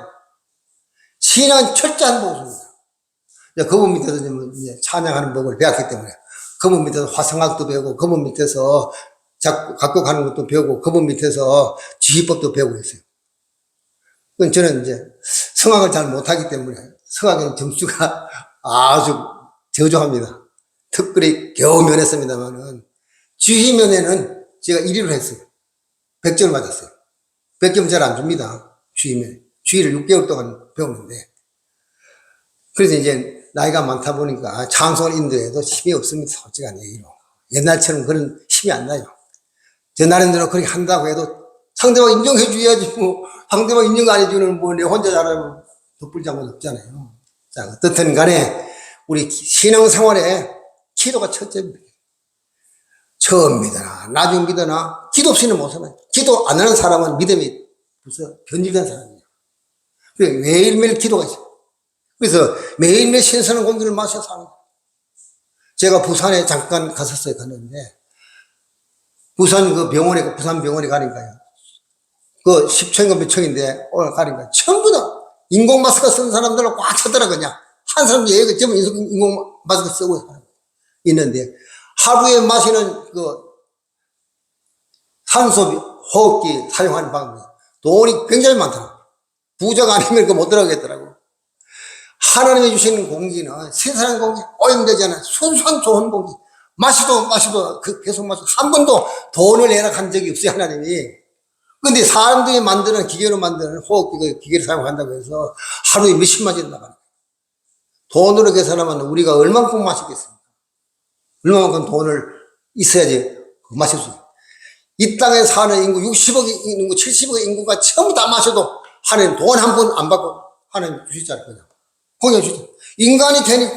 신앙은 철저한 복수입니다. 그분 밑에서 이제 찬양하는 법을 배웠기 때문에 그분 밑에서 화성학도 배우고 그분 밑에서 각국하는 것도 배우고 그분 밑에서 지휘법도 배우고 있어요. 저는 이제 성악을 잘 못하기 때문에 성악에는 점수가 아주 저조합니다. 특별히 겨우 면했습니다만은 지휘면에는 제가 1위로 했어요. 100점을 맞았어요. 100점 잘 안 줍니다. 지휘면. 지휘를 6개월 동안 배웠는데. 그래서 이제 나이가 많다 보니까 찬송을 인도해도 힘이 없습니다. 솔직한 얘기로. 옛날처럼 그런 힘이 안 나요. 저 나름대로 그렇게 한다고 해도 상대방 인정해 줘야지 뭐 상대방 인정 안 해주는 뭐 내 혼자 잘하면 덧불 잘못 없잖아요. 자, 어떻든 간에 우리 신앙생활에 기도가 첫째입니다. 처음 믿으나 나중 믿으나 기도 없이는 못 살아요. 기도 안 하는 사람은 믿음이 벌써 변질된 사람이에요. 그래서 매일매일 기도가 있어요. 그래서 매일매일 신선한 공기를 마셔서 사는 거예요. 제가 부산에 잠깐 갔는데 부산 그 병원에, 부산 병원에 가니까요. 그 10층인가 몇 층인데 오늘 가니까 전부 다 인공 마스크 쓰는 사람들로 꽉 찼더라 그냥. 한 사람도 얘가 전부 인공 마스크 쓰고 있는데 하루에 마시는 그 산소 호흡기 사용하는 방법이 돈이 굉장히 많더라고요. 부자가 아니면 그 못 들어가겠더라고요. 하나님이 주시는 공기는 세상의 공기, 오염되지 않은 순수한 좋은 공기. 마시도 계속 마시도 한 번도 돈을 내라 한 적이 없어요, 하나님이. 근데 사람들이 만드는, 기계로 만드는 호흡기, 기계를 사용한다고 해서 하루에 몇십만 원 나가는 거예요. 돈으로 계산하면 우리가 얼만큼 마시겠습니까? 얼마만큼 돈을 있어야지 마실 수 있어요. 이 땅에 사는 인구 60억 인구, 70억 인구가 전부 다 마셔도 하나님 돈 한 번 안 받고 하나님 주시잖아요, 그냥. 공연 주죠. 인간이 괜히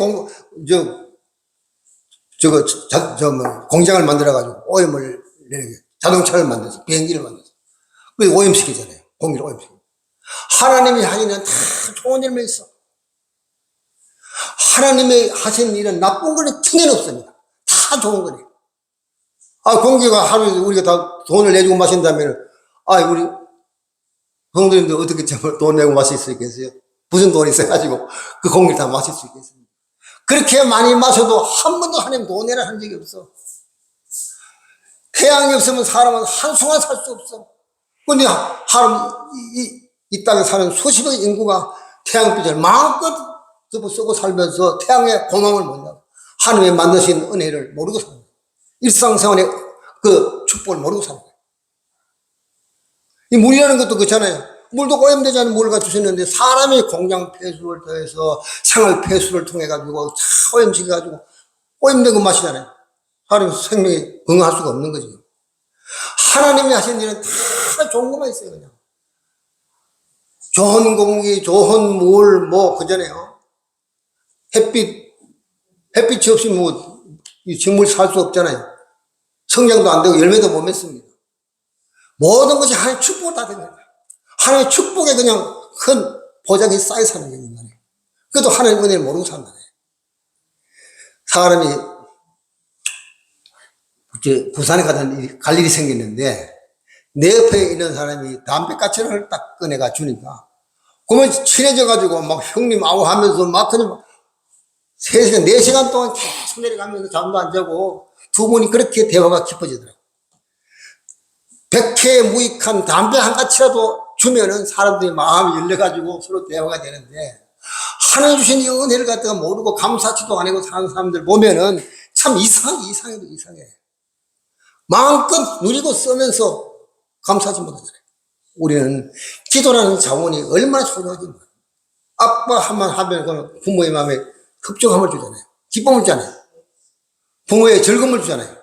공장을 만들어가지고 오염을 내게 자동차를 만들어서 비행기를 만들어서 그래서 오염시키잖아요. 공기를 오염시키고. 하나님이 하시는 일은 다 좋은 일만 있어. 하나님이 하시는 일은 나쁜 거는 전혀 없습니다. 다 좋은 거네. 공기가 하루에 우리가 다 돈을 내주고 마신다면, 우리 성도님들 어떻게 정말 돈 내고 마실 수 있겠어요? 무슨 돈이 있어가지고 그 공기를 다 마실 수 있겠습니까? 그렇게 많이 마셔도 한 번도 하나님 돈 내라 한 적이 없어. 태양이 없으면 사람은 한순간 살 수 없어. 근데 이 땅에 사는 수십억 인구가 태양빛을 마음껏 쓰고 살면서 태양의 고마움을 모른다고. 하나님이 만드신 은혜를 모르고 사는 거예요. 일상생활의 그 축복을 모르고 사는 거예요. 이 물이라는 것도 그렇잖아요. 물도 오염되지 않은 물을 주셨는데 사람이 공장 폐수를 더해서 생활 폐수를 통해 가지고 오염시켜 가지고 오염된 거 마시잖아요. 사람이 생명이 건강할 수가 없는 거죠. 하나님이 하신 일은 다 좋은 것만 있어요, 그냥. 좋은 공기, 좋은 물, 그잖아요. 햇빛이 없이 이 식물 살 수 없잖아요. 성장도 안 되고 열매도 못 맺습니다. 모든 것이 하나님의 축복을 다 되는 거예요. 하나님의 축복에 그냥 큰 보장이 쌓여 사는 게 인간이에요. 그래도 하나님의 은혜를 모르고 산다네. 사람이 부산에 갈 일이 생겼는데 내 옆에 있는 사람이 담배가치를 딱 꺼내가 주니까 그러면 친해져가지고 막 형님 아우 하면서 막 그냥 3시간, 4시간 동안 계속 내려가면서 잠도 안 자고 두 분이 그렇게 대화가 깊어지더라고요. 백해 무익한 담배 한 가치라도 주면은 사람들이 마음이 열려가지고 서로 대화가 되는데 하나님 주신 이 은혜를 갖다가 모르고 감사치도 안 하고 사는 사람들 보면은 참 이상해. 마음껏 누리고 쓰면서 감사하지 못하잖아요. 우리는 기도라는 자원이 얼마나 소중하지. 아빠 한번 하면 부모의 마음에 흡족함을 주잖아요. 기쁨을 주잖아요. 부모의 즐거움을 주잖아요.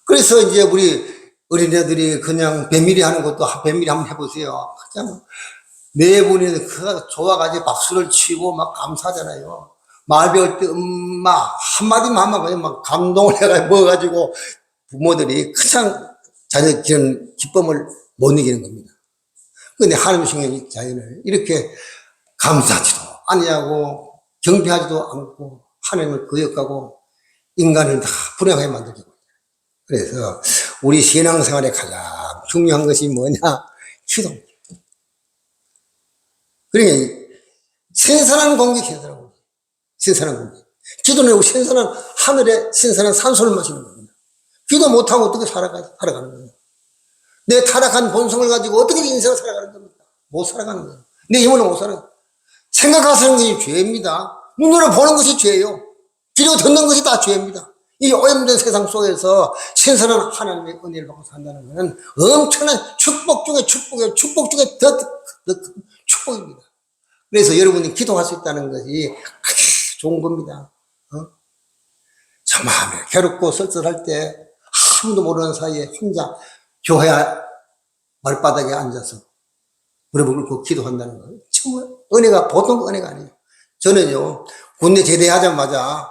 그래서 이제 우리 어린애들이 그냥 배밀이 하는 것도 배밀이 한번 해보세요. 그냥 네 분이 좋아가지고 박수를 치고 막 감사하잖아요. 말 배울 때 엄마 한마디만 하면 그냥 막 감동을 해가지고 먹어가지고 부모들이 가장 자녀 기는 기쁨을 못 이기는 겁니다. 근데 하나님의 성령이 자연을 이렇게 감사하지도 아니하고 경배하지도 않고 하나님을 거역하고 인간을 다 불행하게 만들고. 그래서 우리 신앙생활의 가장 중요한 것이 뭐냐? 기도입니다. 그러니까 신선한 공기, 신선한 공기, 신선한 공기. 기도는 신선한 하늘에 신선한 산소를 마시는 겁니다. 기도 못하고 어떻게 살아가는 거예요? 내 타락한 본성을 가지고 어떻게 인생을 살아가는 겁니까? 못 살아가는 거예요. 내 영혼은 못 살아가는 거예요. 생각하시는 것이 죄입니다. 눈으로 보는 것이 죄예요. 귀로 듣는 것이 다 죄입니다. 이 오염된 세상 속에서 신선한 하나님의 은혜를 받고 산다는 것은 엄청난 축복 중에 축복이에요. 축복 중에 더 축복입니다. 그래서 여러분이 기도할 수 있다는 것이 아주 좋은 겁니다. 저 마음에 괴롭고 쓸쓸할 때 아무도 모르는 사이에 혼자 교회 말바닥에 앉아서 무릎을 꿇고 기도한다는 거 정말 은혜가 보통 은혜가 아니에요. 저는요 군대 제대하자마자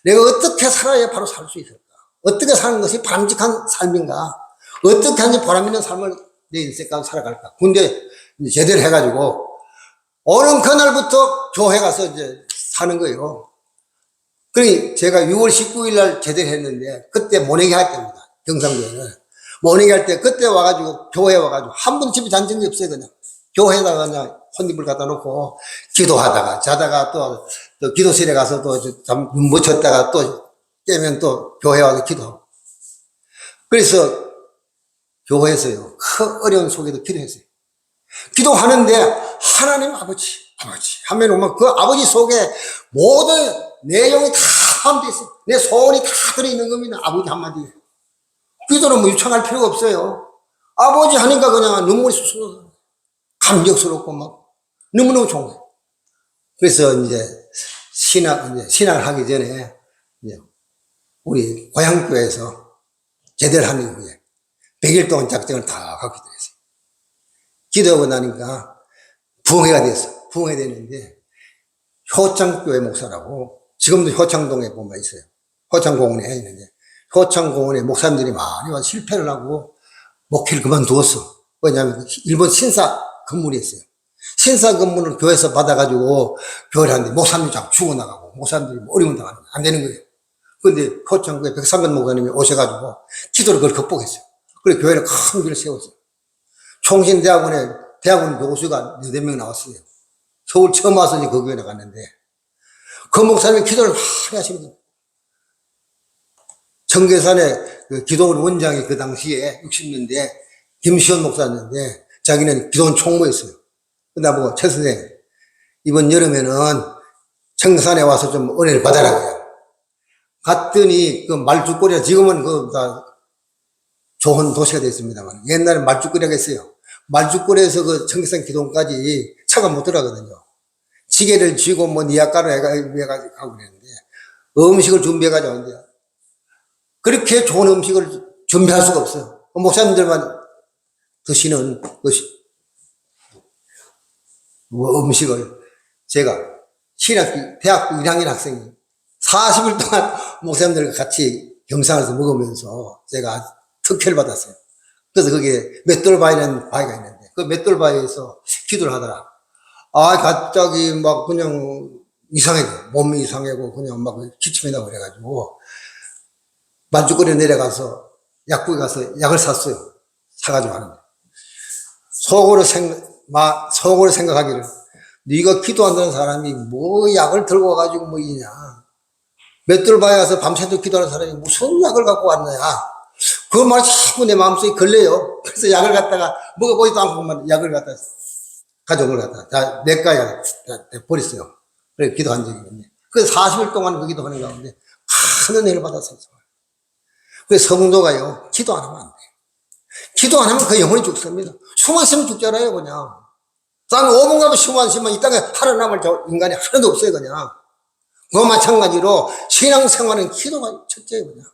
내가 어떻게 살아야 바로 살 수 있을까? 어떻게 사는 것이 바람직한 삶인가? 어떻게 하니 보람 있는 삶을 내 인생 가운데 살아갈까? 군대 제대를 해가지고 오는 그날부터 교회 가서 이제 사는 거예요. 그러니 제가 6월 19일 날 제대를 했는데 그때 모내기 할 때입니다. 경상도에는 모내기 할 때 그때 와가지고 교회 와가지고 한 번 집에 잔 적이 없어요. 그냥 교회에다가 그냥 혼입을 갖다 놓고 기도하다가 자다가 또 기도실에 가서 또 눈 붙였다가 또 깨면 또 교회 와서 기도하고. 그래서 교회에서요 그 어려운 속에도 기도했어요. 기도하는데 하나님 아버지 하면 오면 그 아버지 속에 모든 내용이 다 함께 있어요. 내 소원이 다 들어있는 겁니다. 아버지 한마디에. 기도는 뭐 유창할 필요가 없어요. 아버지 하니까 그냥 눈물이 쑥쑥 감격스럽고 막 너무너무 좋은 거예요. 그래서 이제 신학을 하기 전에 이제 우리 고향교회에서 제대를 하는 후에 100일 동안 작정을 다 하게 됐어요. 기도하고 나니까 부흥회가 됐어. 부흥회 됐는데 효창교회 목사라고 지금도 효창동에 보면 있어요. 효창공원에 있는데 효창공원에 목사님들이 많이 와서 실패를 하고 목회를 그만두었어. 왜냐하면 일본 신사 건물이 있어요. 신사 건물을 교회에서 받아가지고 교회를 하는데 목사님이 자꾸 죽어나가고 목사님들이 어려움 당하는 거예요. 안 되는 거예요. 그런데 효창교회 백상근 목사님이 오셔가지고 기도를 그걸 극복했어요. 그래서 교회를 큰 길을 세웠어요. 총신대학원에 대학원 교수가 4명 나왔어요. 서울 처음 와서 그 교회 나갔는데 그 목사님이 기도를 많이 하시는 거예요. 청계산에 그 기도원 원장이 그 당시에 60년대 김시원 목사였는데 자기는 기도원 총무였어요. 근데 나보고 최 선생 이번 여름에는 청계산에 와서 좀 은혜를 받아라고요. 갔더니 그 말죽거리가 지금은 그 다 좋은 도시가 됐습니다만 옛날에 말죽거리가 있어요. 말죽거리에서 그 청계산 기도원까지 차가 못 들어가거든요. 지게를 쥐고 뭐 니아까로 해가지고 가고 그랬는데 음식을 준비해가지고 왔는데 그렇게 좋은 음식을 준비할 수가 없어요. 목사님들만 드시는 것이 음식을 제가 대학교 1학년 학생이 40일 동안 목사님들과 같이 경상에서 먹으면서 제가 특혜를 받았어요. 그래서 거기에 맷돌바위라는 바위가 있는데 그 맷돌바위에서 기도를 하더라. 갑자기 막 그냥 이상해고 몸이 이상하고 그냥 막 기침이 나고 그래가지고 만주거리에 내려가서 약국에 가서 약을 샀어요. 사가지고 하는데 속으로 생각하기를 네가 기도한다는 사람이 뭐 약을 들고 와가지고 뭐 이냐 맷돌바위에 가서 밤새도록 기도하는 사람이 무슨 약을 갖고 왔느냐 그 말이 자꾸 내 마음속에 걸려요. 그래서 약을 갖다가 먹어보지도 않고만 약을 갖다 가져온 걸 갖다 다 내과에 버렸어요. 그래서 기도한 적이 있는데 그래서 40일 동안 그 기도하는 가운데 큰 은혜를 받았어요. 그래서 성도가요 기도 안 하면 안 돼. 기도 안 하면 그 영혼이 죽습니다. 숨어 있으면 죽잖아요 그냥. 난 5분 가면 숨어 있으면 이 땅에 살아남을 인간이 하나도 없어요 그냥. 그거 마찬가지로 신앙생활은 기도가 첫째예요 그냥.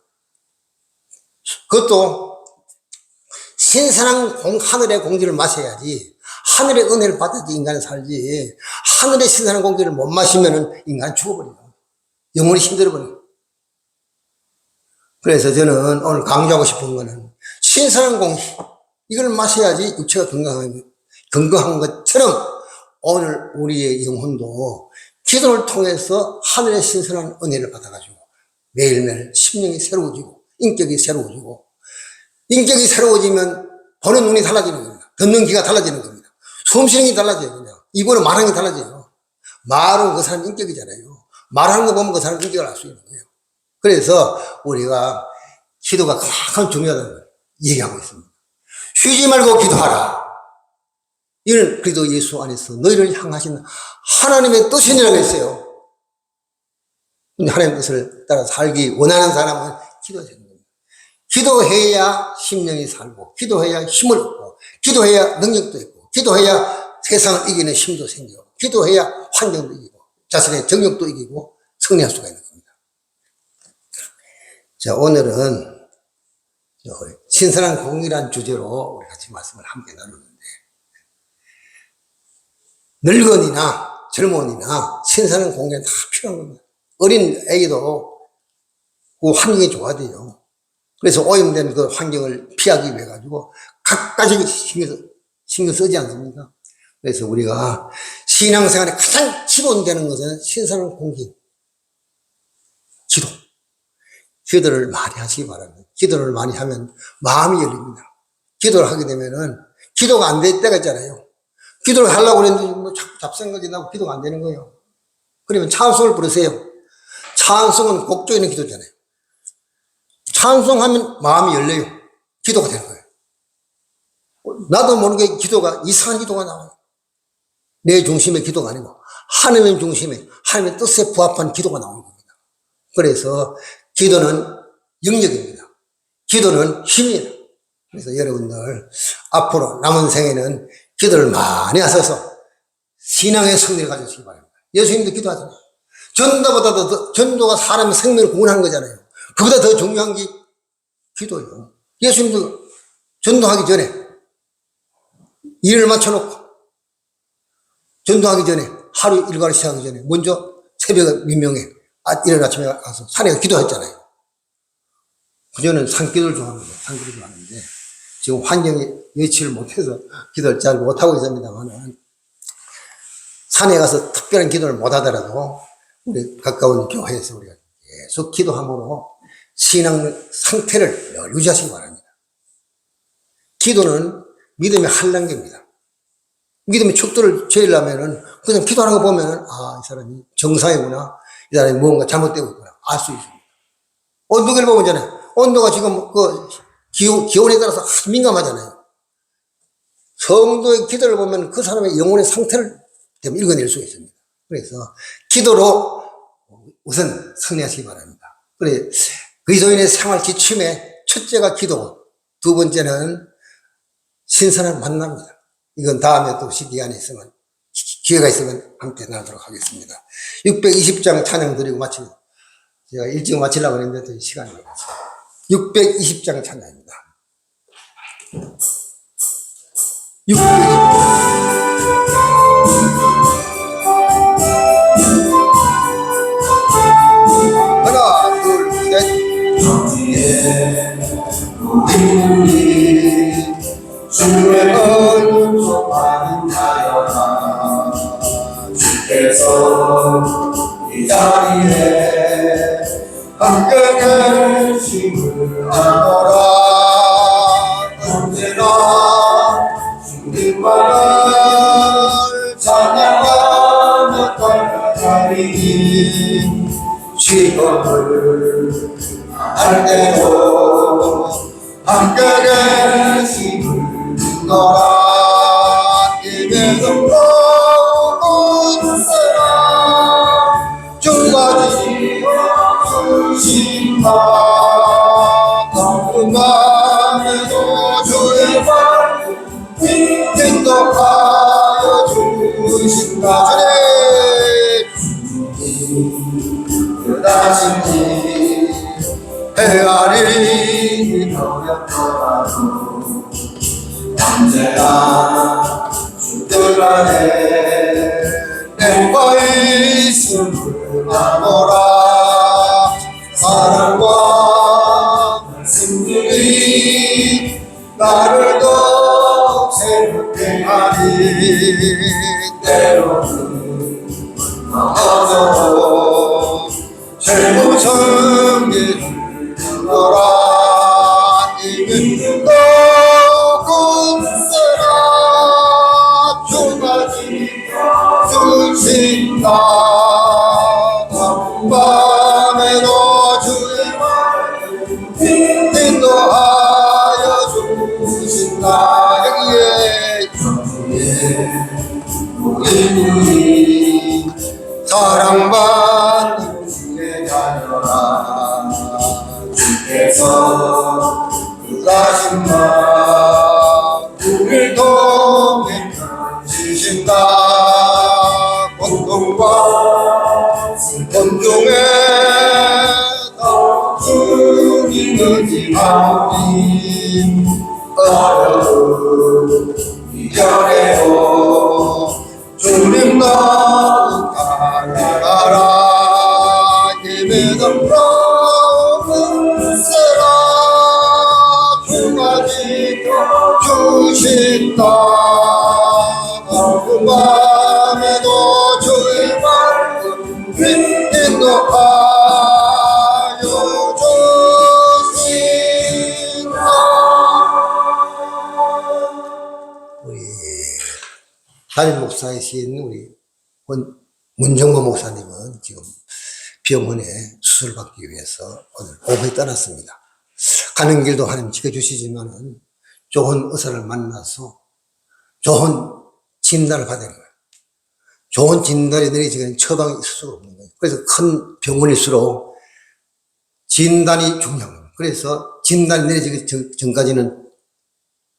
그것도 신선한 하늘의 공기를 마셔야지 하늘의 은혜를 받아야지 인간은 살지 하늘의 신선한 공기를 못 마시면은 인간은 죽어버려요. 영혼이 힘들어버려요. 그래서 저는 오늘 강조하고 싶은 거는 신선한 공기 이걸 마셔야지 육체가 건강한 것처럼 오늘 우리의 영혼도 기도를 통해서 하늘의 신선한 은혜를 받아가지고 매일매일 심령이 새로워지고 인격이 새로워지고 인격이 새로워지면 보는 눈이 달라지는 겁니다. 듣는 귀가 달라지는 겁니다. 숨 쉬는 게 달라져요. 그냥 입으로 말하는 게 달라져요. 말은 그 사람 인격이잖아요. 말하는 거 보면 그 사람 인격을 알 수 있는 거예요. 그래서 우리가 기도가 그만큼 중요하다는 걸 얘기하고 있습니다. 쉬지 말고 기도하라. 이는 그래도 예수 안에서 너희를 향하신 하나님의 뜻이라고 했어요. 하나님의 뜻을 따라 살기 원하는 사람은 기도해야 됩니다. 기도해야 심령이 살고, 기도해야 힘을 얻고, 기도해야 능력도 있고, 기도해야 세상을 이기는 힘도 생기고, 기도해야 환경도 이기고, 자신의 정욕도 이기고 승리할 수가 있는 겁니다. 자, 오늘은 신선한 공이라는 주제로 우리 같이 말씀을 함께 나누는데, 늙은이나 젊은이나 신선한 공기는 다 필요한 겁니다. 어린 애기도 그 환경이 좋아야 돼요. 그래서 오염된 그 환경을 피하기 위해 가지고 각가지 신경 쓰지 않습니까? 그래서 우리가 신앙생활에 가장 기본되는 것은 신선한 공기, 기도. 기도를 많이 하시기 바랍니다. 기도를 많이 하면 마음이 열립니다. 기도를 하게 되면은 기도가 안 될 때가 있잖아요. 기도를 하려고 그랬는데 뭐 자꾸 잡생각이 나고 기도가 안 되는 거예요. 그러면 찬송을 부르세요. 찬송은 곡조 있는 기도잖아요. 찬송하면 마음이 열려요. 기도가 되는 거예요. 나도 모르게 기도가 이상한 기도가 나와요. 내 중심의 기도가 아니고 하나님 중심의 하나님의 뜻에 부합한 기도가 나오는 겁니다. 그래서 기도는 영역입니다. 기도는 힘이에요. 그래서 여러분들 앞으로 남은 생에는 기도를 많이 하셔서 신앙의 승리를 가지시기 바랍니다. 예수님도 기도하잖아요. 전도가 사람의 생명을 구원하는 거잖아요. 그보다 더 중요한 게 기도예요. 예수님도 전도하기 전에 일을 맞춰놓고 전도하기 전에 하루 일과를 시작하기 전에 먼저 새벽 민명에 이른 아침에 가서 산에 기도했잖아요. 그전에는 산기도를 좋아합니다. 산기도를 좋아하는데 지금 환경이 예치를 못해서 기도를 잘 못하고 있습니다만 산에 가서 특별한 기도를 못하더라도 우리 가까운 교회에서 우리가 계속 기도함으로 신앙 상태를 늘 유지하시기 바랍니다. 기도는 믿음의 한란계입니다. 믿음의 척도를 죄려면은 그냥 기도하는 거 보면은 이 사람이 정상이구나, 이 사람이 무언가 잘못되고 있구나 알 수 있습니다. 온도계를 보면 있잖아요. 온도가 지금 그 기온에 따라서 아주 민감하잖아요. 성도의 기도를 보면 그 사람의 영혼의 상태를 읽어낼 수 있습니다. 그래서 기도로 우선 승리하시기 바랍니다. 그래, 그리스도인의 생활 지침의 첫째가 기도, 두 번째는 신선한 만남입니다. 이건 다음에 또 기회가 있으면 함께 나누도록 하겠습니다. 620장 찬양 드리고 마치고, 제가 일찍 마치려고 했는데 또 시간이 없어요. 620장 찬양입니다. 620장. 하나, 둘, 셋. 우리 주의 은총하는 자여라. 주께서 이 자리에 함께 계심을 알아라. 언제나 주님만을 찬양하며 따라가리니 시험을 할 때도 함께 계심을 믿노라. 입에서 모든 사람 주가 지어주신다. 어떤 밤에도 주의 말씀 인도하여 주신다. 주님 다신지 헤아리 어렵더라도 언제나 주들 안에 내가 있음을 아노라. 사랑과 말씀들이 나를 더욱 새롭게 하니 때로는 어려워 최고성기 너라. 이 믿음도 우리 사랑받는 주의 자녀라. 주께서 가신 마음을 통해 주신다. 고통과 슬픔 중에 더 주님 의지하오니 어려움 이겨내어 주님 너는 달려가라. 예배던 너는 세라. 주가 지켜주신다. 어두운 밤에도 주의 말씀 인도하여 주신다. 우리 담임 목사이신 우리 문정모 목사님은 지금 병원에 수술을 받기 위해서 오늘 오후에 떠났습니다. 가는 길도 하나님 지켜주시지만은 좋은 의사를 만나서 좋은 진단을 받아야 돼요. 좋은 진단이 내려지기는 처방이 있을 수가 없는 거예요. 그래서 큰 병원일수록 진단이 중요합니다. 그래서 진단이 내려지기 전까지는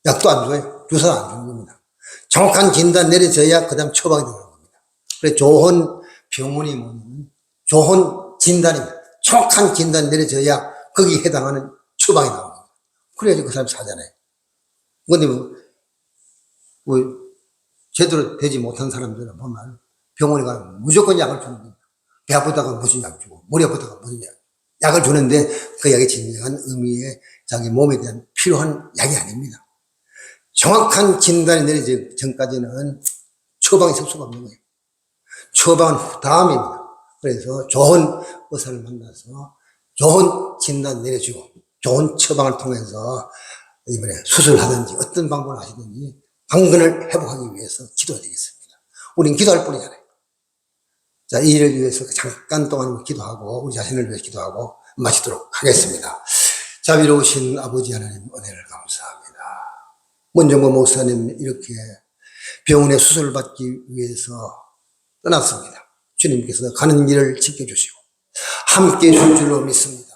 약도 안 줘요. 주사도 안 주는 겁니다. 정확한 진단 내려져야 그 다음 처방이 되는 겁니다. 그래서 좋은 병원이 뭐냐면 좋은 진단입니다. 정확한 진단이 내려져야 거기에 해당하는 처방이 나옵니다. 그래야지 그 사람이 사잖아요. 근데 제대로 되지 못한 사람들은 보면 병원에 가면 무조건 약을 주는 겁니다. 배 아프다가 무슨 약 주고, 머리 아프다가 무슨 약을 주는데 그 약이 진정한 의미의 자기 몸에 대한 필요한 약이 아닙니다. 정확한 진단이 내려지기 전까지는 처방이 있을 수가 없는 거예요. 처방은 다음입니다. 그래서 좋은 의사를 만나서 좋은 진단 내려주고 좋은 처방을 통해서 이번에 수술하든지 어떤 방법을 하시든지 강건을 회복하기 위해서 기도해야 되겠습니다. 우린 기도할 뿐이잖아요. 자, 이 일을 위해서 잠깐 동안 기도하고 우리 자신을 위해 기도하고 마치도록 하겠습니다. 자비로우신 아버지 하나님 은혜를 감사합니다. 문정모 목사님 이렇게 병원에 수술을 받기 위해서 떠났습니다. 주님께서 가는 길을 지켜주시고 함께 해줄 줄로 믿습니다.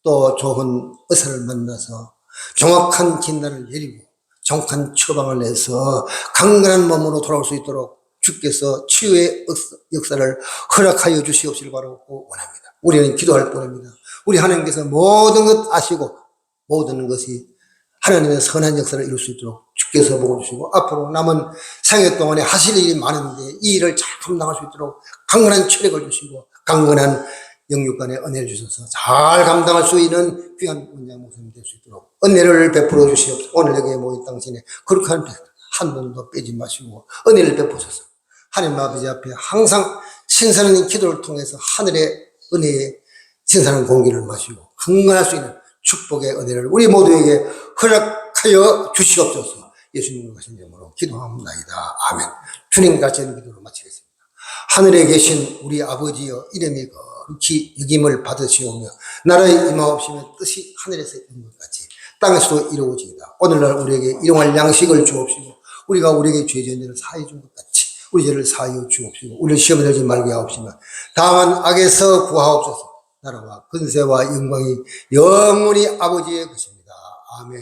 또 좋은 의사를 만나서 정확한 진단을 내리고 정확한 처방을 내서 강건한 몸으로 돌아올 수 있도록 주께서 치유의 역사를 허락하여 주시옵시길 바라고 원합니다. 우리는 기도할 뿐입니다. 우리 하나님께서 모든 것 아시고 모든 것이 하나님의 선한 역사를 이룰 수 있도록 주께서 보고 주시고 앞으로 남은 생애 동안에 하실 일이 많은데 이 일을 잘 감당할 수 있도록 강건한 체력을 주시고 강건한 영육간의 은혜를 주셔서 잘 감당할 수 있는 귀한 원장 목사님 될 수 있도록 은혜를 베풀어 주시옵소서. 오늘 여기에 모인 당신의 거룩한 한 번도 빼지 마시고 은혜를 베푸셔서 하나님 아버지 앞에 항상 신선한 기도를 통해서 하늘의 은혜의 신선한 공기를 마시고 강건할 수 있는 축복의 은혜를 우리 모두에게 허락하여 주시옵소서. 예수님을 가신 이름으로 기도합니다. 아멘. 주님 같이 기도를 마치겠습니다. 하늘에 계신 우리 아버지여 이름이 거룩히 여김을 받으시오며 나라의 임하옵시며 뜻이 하늘에서 이룬 것 같이 땅에서도 이루어지이다. 오늘날 우리에게 일용할 양식을 주옵시고 우리가 우리에게 죄 지은 죄를 사해 준 것 같이 우리 죄를 사하여 주옵시고 우리를 시험에 들지 말게 하옵시며 다만 악에서 구하옵소서. 나라와 근세와 영광이 영원히 아버지의 것입니다. 아멘.